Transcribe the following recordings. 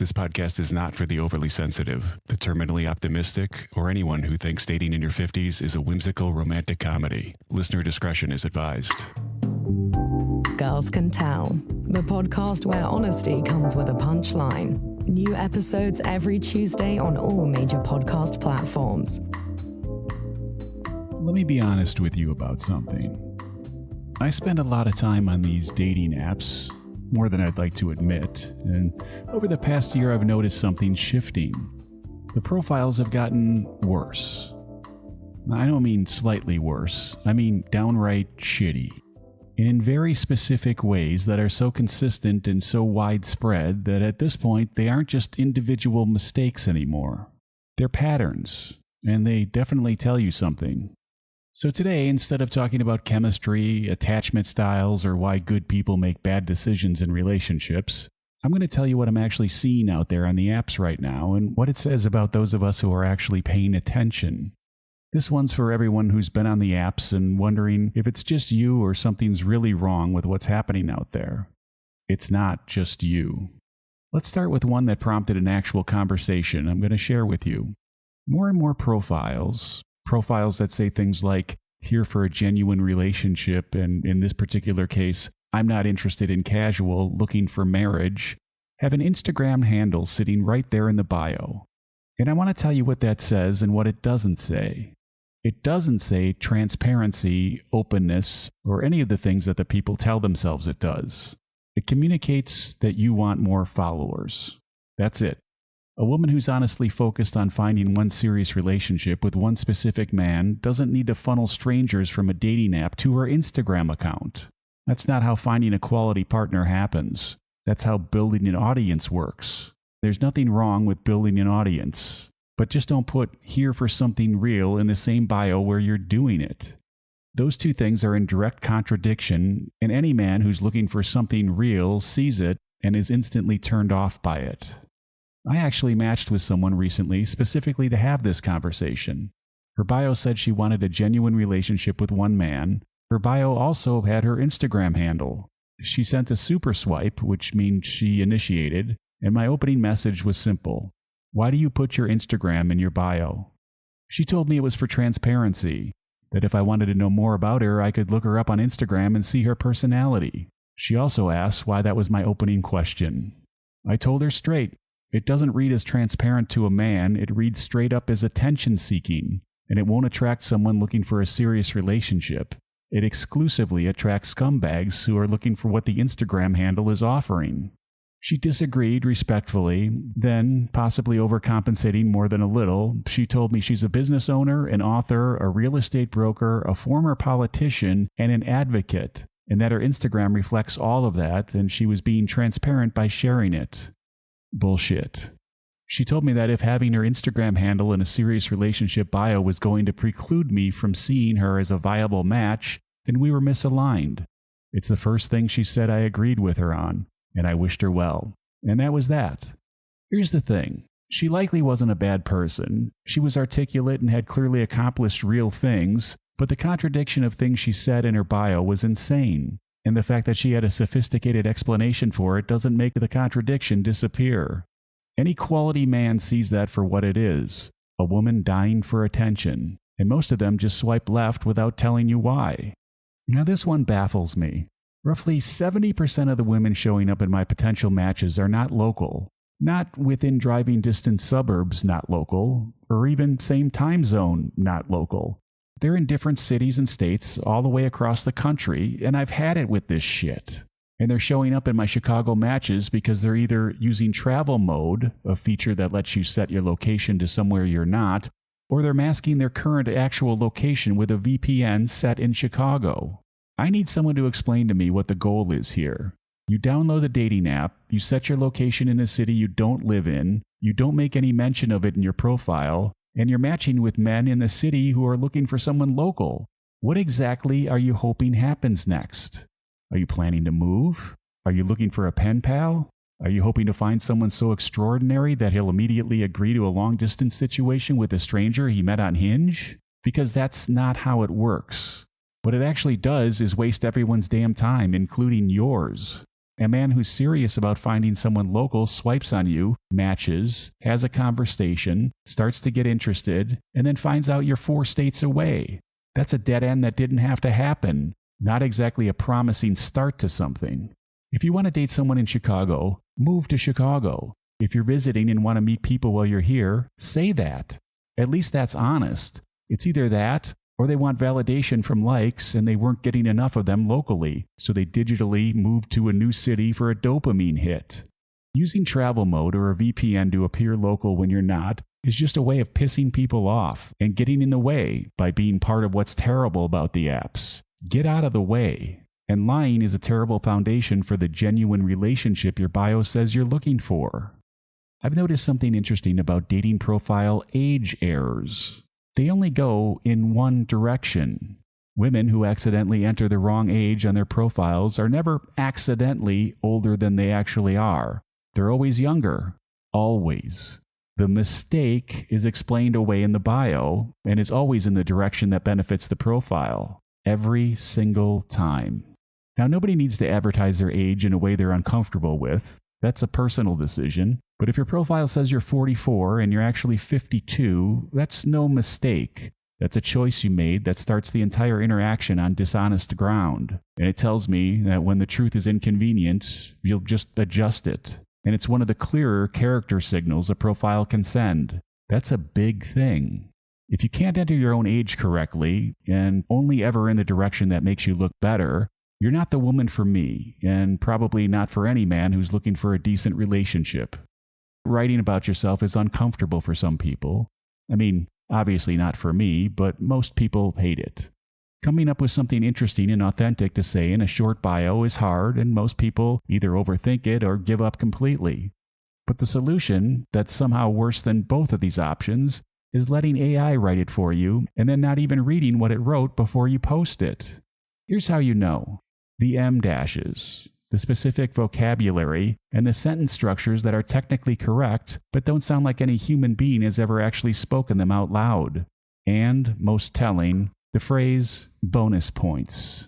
This podcast is not for the overly sensitive, the terminally optimistic, or anyone who thinks dating in your 50s is a whimsical romantic comedy. Listener discretion is advised. Girls Can Tell, the podcast where honesty comes with a punchline. New episodes every Tuesday on all major podcast platforms. Let me be honest with you about something. I spend a lot of time on these dating apps, more than I'd like to admit, and over the past year I've noticed something shifting. The profiles have gotten worse. I don't mean slightly worse, I mean downright shitty. And in very specific ways that are so consistent and so widespread that at this point they aren't just individual mistakes anymore. They're patterns, and they definitely tell you something. So today, instead of talking about chemistry, attachment styles, or why good people make bad decisions in relationships, I'm going to tell you what I'm actually seeing out there on the apps right now and what it says about those of us who are actually paying attention. This one's for everyone who's been on the apps and wondering if it's just you or something's really wrong with what's happening out there. It's not just you. Let's start with one that prompted an actual conversation I'm going to share with you. More and more profiles that say things like, here for a genuine relationship, and in this particular case, I'm not interested in casual, looking for marriage, have an Instagram handle sitting right there in the bio. And I want to tell you what that says and what it doesn't say. It doesn't say transparency, openness, or any of the things that the people tell themselves it does. It communicates that you want more followers. That's it. A woman who's honestly focused on finding one serious relationship with one specific man doesn't need to funnel strangers from a dating app to her Instagram account. That's not how finding a quality partner happens. That's how building an audience works. There's nothing wrong with building an audience, but just don't put here for something real in the same bio where you're doing it. Those two things are in direct contradiction, and any man who's looking for something real sees it and is instantly turned off by it. I actually matched with someone recently specifically to have this conversation. Her bio said she wanted a genuine relationship with one man. Her bio also had her Instagram handle. She sent a super swipe, which means she initiated, and my opening message was simple. Why do you put your Instagram in your bio? She told me it was for transparency, that if I wanted to know more about her, I could look her up on Instagram and see her personality. She also asked why that was my opening question. I told her straight. It doesn't read as transparent to a man, it reads straight up as attention-seeking, and it won't attract someone looking for a serious relationship. It exclusively attracts scumbags who are looking for what the Instagram handle is offering. She disagreed respectfully, then, possibly overcompensating more than a little, she told me she's a business owner, an author, a real estate broker, a former politician, and an advocate, and that her Instagram reflects all of that, and she was being transparent by sharing it. Bullshit. She told me that if having her Instagram handle in a serious relationship bio was going to preclude me from seeing her as a viable match, then we were misaligned. It's the first thing she said I agreed with her on, and I wished her well. And that was that. Here's the thing. She likely wasn't a bad person. She was articulate and had clearly accomplished real things, but the contradiction of things she said in her bio was insane. And the fact that she had a sophisticated explanation for it doesn't make the contradiction disappear. Any quality man sees that for what it is, a woman dying for attention, and most of them just swipe left without telling you why. Now this one baffles me. Roughly 70% of the women showing up in my potential matches are not local, not within driving distance suburbs, not local, or even same time zone, not local. They're in different cities and states all the way across the country, and I've had it with this shit. And they're showing up in my Chicago matches because they're either using travel mode, a feature that lets you set your location to somewhere you're not, or they're masking their current actual location with a VPN set in Chicago. I need someone to explain to me what the goal is here. You download a dating app, you set your location in a city you don't live in, you don't make any mention of it in your profile, and you're matching with men in the city who are looking for someone local. What exactly are you hoping happens next? Are you planning to move? Are you looking for a pen pal? Are you hoping to find someone so extraordinary that he'll immediately agree to a long-distance situation with a stranger he met on Hinge? Because that's not how it works. What it actually does is waste everyone's damn time, including yours. A man who's serious about finding someone local swipes on you, matches, has a conversation, starts to get interested, and then finds out you're 4 states away. That's a dead end that didn't have to happen. Not exactly a promising start to something. If you want to date someone in Chicago, move to Chicago. If you're visiting and want to meet people while you're here, say that. At least that's honest. It's either that, or they want validation from likes and they weren't getting enough of them locally, so they digitally moved to a new city for a dopamine hit. Using travel mode or a VPN to appear local when you're not is just a way of pissing people off and getting in the way by being part of what's terrible about the apps. Get out of the way. And lying is a terrible foundation for the genuine relationship your bio says you're looking for. I've noticed something interesting about dating profile age errors. They only go in one direction. Women who accidentally enter the wrong age on their profiles are never accidentally older than they actually are. They're always younger. Always. The mistake is explained away in the bio and is always in the direction that benefits the profile. Every single time. Now, nobody needs to advertise their age in a way they're uncomfortable with. That's a personal decision. But if your profile says you're 44 and you're actually 52, that's no mistake. That's a choice you made that starts the entire interaction on dishonest ground. And it tells me that when the truth is inconvenient, you'll just adjust it. And it's one of the clearer character signals a profile can send. That's a big thing. If you can't enter your own age correctly, and only ever in the direction that makes you look better, you're not the woman for me, and probably not for any man who's looking for a decent relationship. Writing about yourself is uncomfortable for some people. I mean, obviously not for me, but most people hate it. Coming up with something interesting and authentic to say in a short bio is hard, and most people either overthink it or give up completely. But the solution, that's somehow worse than both of these options, is letting AI write it for you and then not even reading what it wrote before you post it. Here's how you know. The em dashes, the specific vocabulary, and the sentence structures that are technically correct but don't sound like any human being has ever actually spoken them out loud. And, most telling, the phrase bonus points.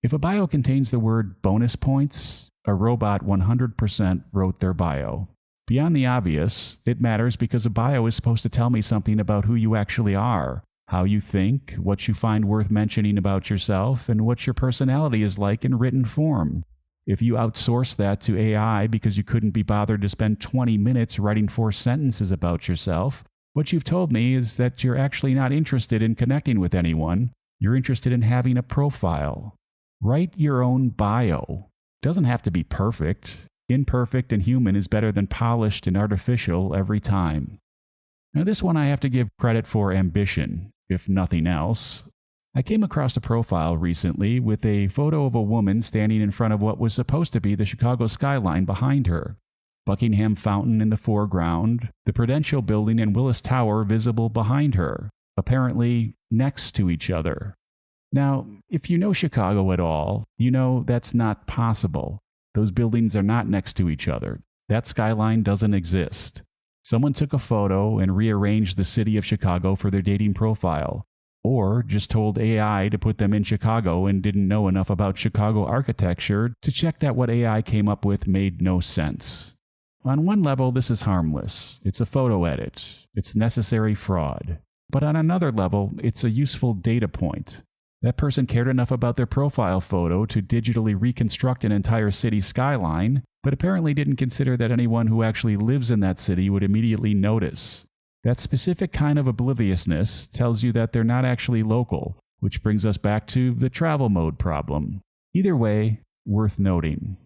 If a bio contains the word bonus points, a robot 100% wrote their bio. Beyond the obvious, it matters because a bio is supposed to tell me something about who you actually are, how you think, what you find worth mentioning about yourself, and what your personality is like in written form. If you outsource that to AI because you couldn't be bothered to spend 20 minutes writing 4 sentences about yourself, what you've told me is that you're actually not interested in connecting with anyone. You're interested in having a profile. Write your own bio. Doesn't have to be perfect. Imperfect and human is better than polished and artificial every time. Now, this one I have to give credit for ambition, if nothing else. I came across a profile recently with a photo of a woman standing in front of what was supposed to be the Chicago skyline behind her. Buckingham Fountain in the foreground, the Prudential Building and Willis Tower visible behind her, apparently next to each other. Now, if you know Chicago at all, you know that's not possible. Those buildings are not next to each other. That skyline doesn't exist. Someone took a photo and rearranged the city of Chicago for their dating profile, or just told AI to put them in Chicago and didn't know enough about Chicago architecture to check that what AI came up with made no sense. On one level, this is harmless. It's a photo edit. It's necessary fraud. But on another level, it's a useful data point. That person cared enough about their profile photo to digitally reconstruct an entire city skyline, but apparently didn't consider that anyone who actually lives in that city would immediately notice. That specific kind of obliviousness tells you that they're not actually local, which brings us back to the travel mode problem. Either way, worth noting.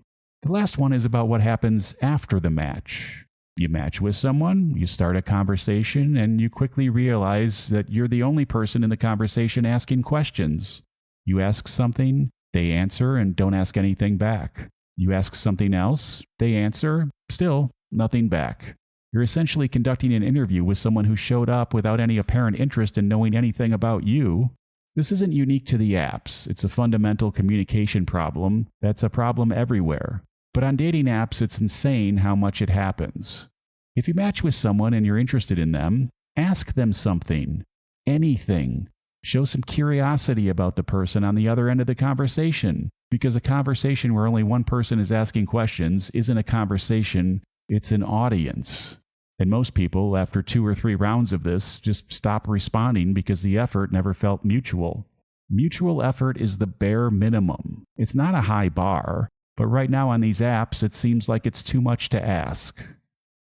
The last one is about what happens after the match. You match with someone, you start a conversation, and you quickly realize that you're the only person in the conversation asking questions. You ask something, they answer and don't ask anything back. You ask something else, they answer, still nothing back. You're essentially conducting an interview with someone who showed up without any apparent interest in knowing anything about you. This isn't unique to the apps. It's a fundamental communication problem that's a problem everywhere. But on dating apps, it's insane how much it happens. If you match with someone and you're interested in them, ask them something. Anything. Show some curiosity about the person on the other end of the conversation, because a conversation where only one person is asking questions isn't a conversation, it's an audience. And most people, after 2 or 3 rounds of this, just stop responding because the effort never felt mutual. Mutual effort is the bare minimum. It's not a high bar, but right now on these apps, it seems like it's too much to ask.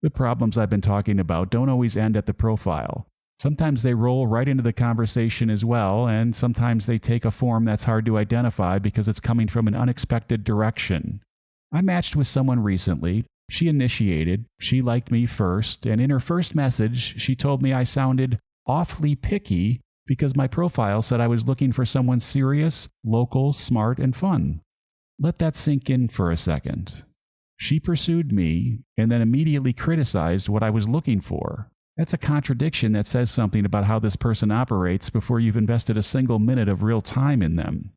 The problems I've been talking about don't always end at the profile. Sometimes they roll right into the conversation as well, and sometimes they take a form that's hard to identify because it's coming from an unexpected direction. I matched with someone recently. She initiated, she liked me first, and in her first message, she told me I sounded awfully picky because my profile said I was looking for someone serious, local, smart, and fun. Let that sink in for a second. She pursued me and then immediately criticized what I was looking for. That's a contradiction that says something about how this person operates before you've invested a single minute of real time in them.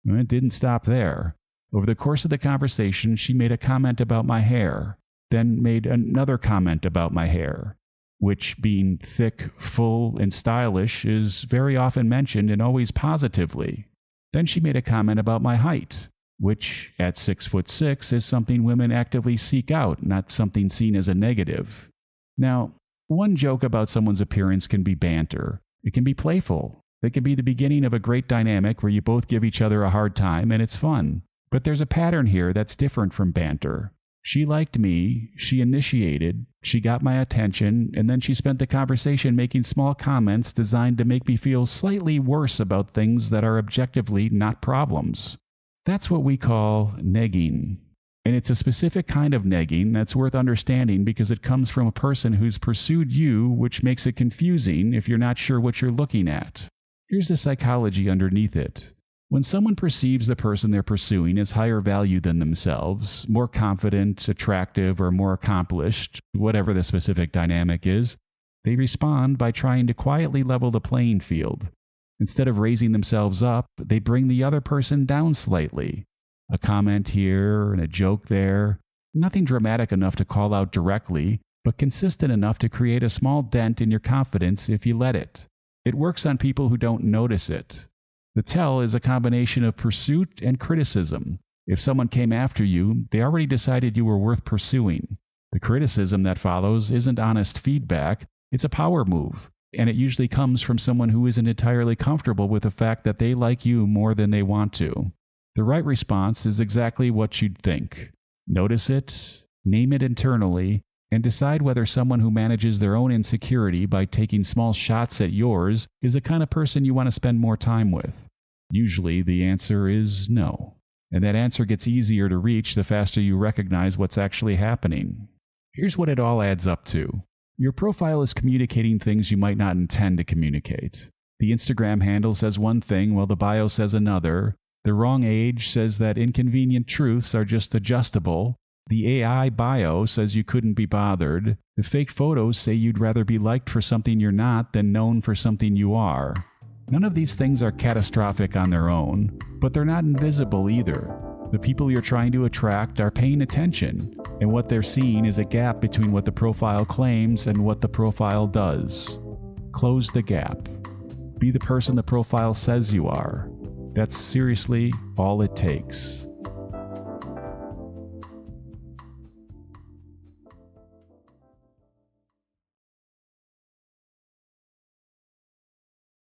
And it didn't stop there. Over the course of the conversation, she made a comment about my hair, then made another comment about my hair, which, being thick, full, and stylish, is very often mentioned and always positively. Then she made a comment about my height, which, at 6'6", is something women actively seek out, not something seen as a negative. Now, one joke about someone's appearance can be banter. It can be playful. It can be the beginning of a great dynamic where you both give each other a hard time and it's fun. But there's a pattern here that's different from banter. She liked me, she initiated, she got my attention, and then she spent the conversation making small comments designed to make me feel slightly worse about things that are objectively not problems. That's what we call negging. And it's a specific kind of negging that's worth understanding because it comes from a person who's pursued you, which makes it confusing if you're not sure what you're looking at. Here's the psychology underneath it. When someone perceives the person they're pursuing as higher value than themselves, more confident, attractive, or more accomplished, whatever the specific dynamic is, they respond by trying to quietly level the playing field. Instead of raising themselves up, they bring the other person down slightly. A comment here and a joke there. Nothing dramatic enough to call out directly, but consistent enough to create a small dent in your confidence if you let it. It works on people who don't notice it. The tell is a combination of pursuit and criticism. If someone came after you, they already decided you were worth pursuing. The criticism that follows isn't honest feedback, it's a power move, and it usually comes from someone who isn't entirely comfortable with the fact that they like you more than they want to. The right response is exactly what you'd think. Notice it, name it internally, and decide whether someone who manages their own insecurity by taking small shots at yours is the kind of person you want to spend more time with. Usually the answer is no. And that answer gets easier to reach the faster you recognize what's actually happening. Here's what it all adds up to. Your profile is communicating things you might not intend to communicate. The Instagram handle says one thing while the bio says another. The wrong age says that inconvenient truths are just adjustable. The AI bio says you couldn't be bothered. The fake photos say you'd rather be liked for something you're not than known for something you are. None of these things are catastrophic on their own, but they're not invisible either. The people you're trying to attract are paying attention, and what they're seeing is a gap between what the profile claims and what the profile does. Close the gap. Be the person the profile says you are. That's seriously all it takes.